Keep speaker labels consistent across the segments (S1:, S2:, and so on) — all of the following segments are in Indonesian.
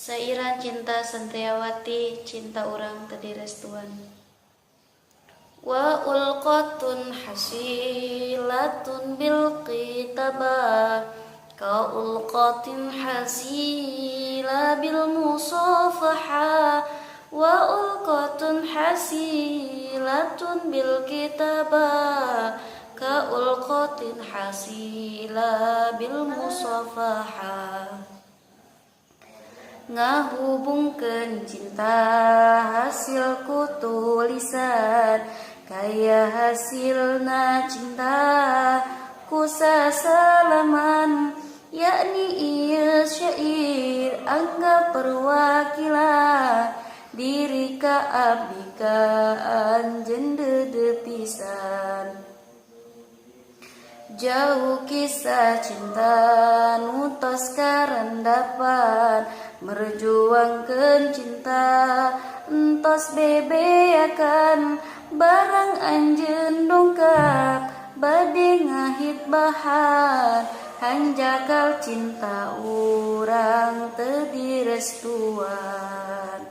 S1: Sairan cinta Santiawati, cinta orang tadi restuan. Wa ulqatun hasilatun bil qitabah, ka ulqatin hasila bil musafaha. Wa ulqatun hasilatun bil kitabah, ka ulqatin hasila bil musafaha. Ngahubungkeun cinta hasil ku tulisan, kaya hasilna cinta ku sasalaman. Yakni ieu syair angga perwakilan diri ka abdi ka anjeun dedepisan. Jauh kisah cinta nutos karendapan, merjuangkeun cinta entos bebeakan. Barang anjeun dongkap bade ngahit bahan, hanjakal cinta urang teu direstuan.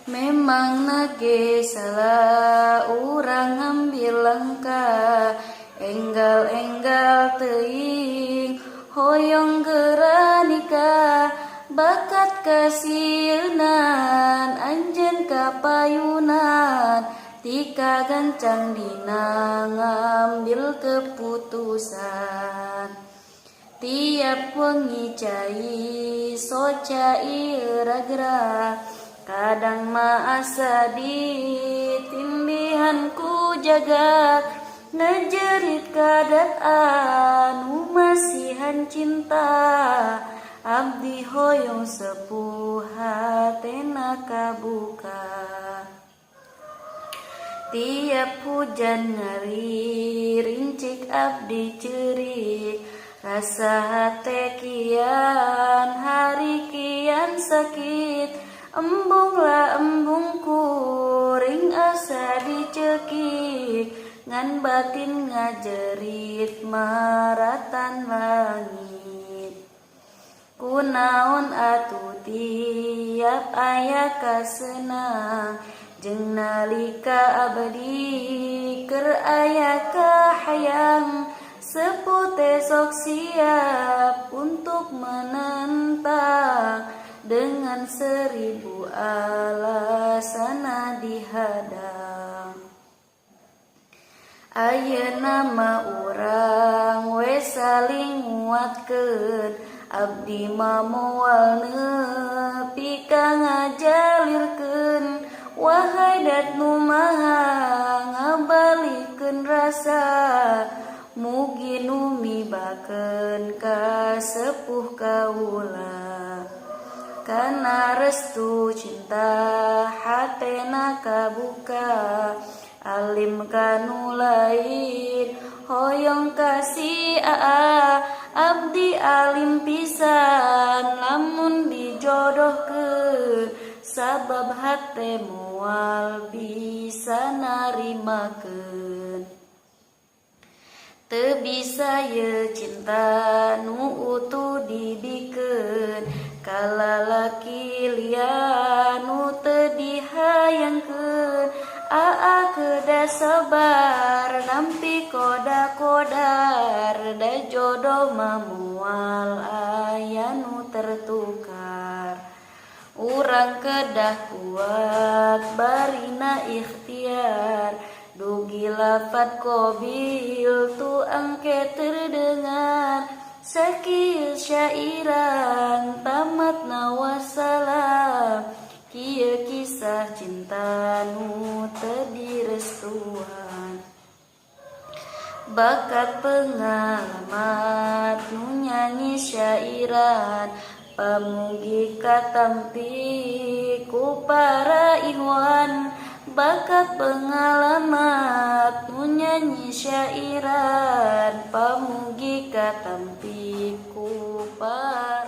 S1: Memang nage salah urang ngambil langkah, enggal-enggal teuing hoyong geura nikah. Bakat kasieun anjeun kapayunan, tika gancang dina ngambil keputusan. Tiap wengi cai so cai geura-geura, kadang mah asa ditindihan ku jagat. Ngejerit kadaan masihan cinta, abdi hoyong sepuh hatena kabuka. Tiap hujan ngeri rincik abdi ceurik, rasa hate kian hari kian sakit. Embunglah embung kuring asa dicekik, ngan batin ngajerit maratan langit. Kunaon atuh tiap aya kasenang, jeung nalika abdi keur aya kahayang. Sepuh teh sok siap untuk menentang, dengan 1000 alasan dihadang. Ayeuna mah urang we saling nguatkeun, abdi mah moal nepi ka ngajalirkeun. Wahai dat nu maha ngabalikeun rasa, mugi nu mibakeun ka sepuh kaula. Kana restu cinta hatena kabuka, alim kanu lain hoyong kasih abdi alim pisan lamun dijodohkeun. Sabab hate moal bisa narimakeun. Teu bisa ye cinta nu utuh dibikeun, kalalaki lian nu teu dihayangkeun. Aa kedah sabar nampi koda-kodar, da jodoh mah moal aya nu tertukar. Urang kedah kuat barina ikhtiar, dugi lafat qabil tu angke terdengar. Sakieu syairan tamatna wassalam, kieu kisah cinta nu teu direstuan. Bakat pengalaman nu nyanyi syairan, pamugi katampi ku para ikhwan. Bakat pengalaman nu nyanyi syairan, pamugi katampi ku para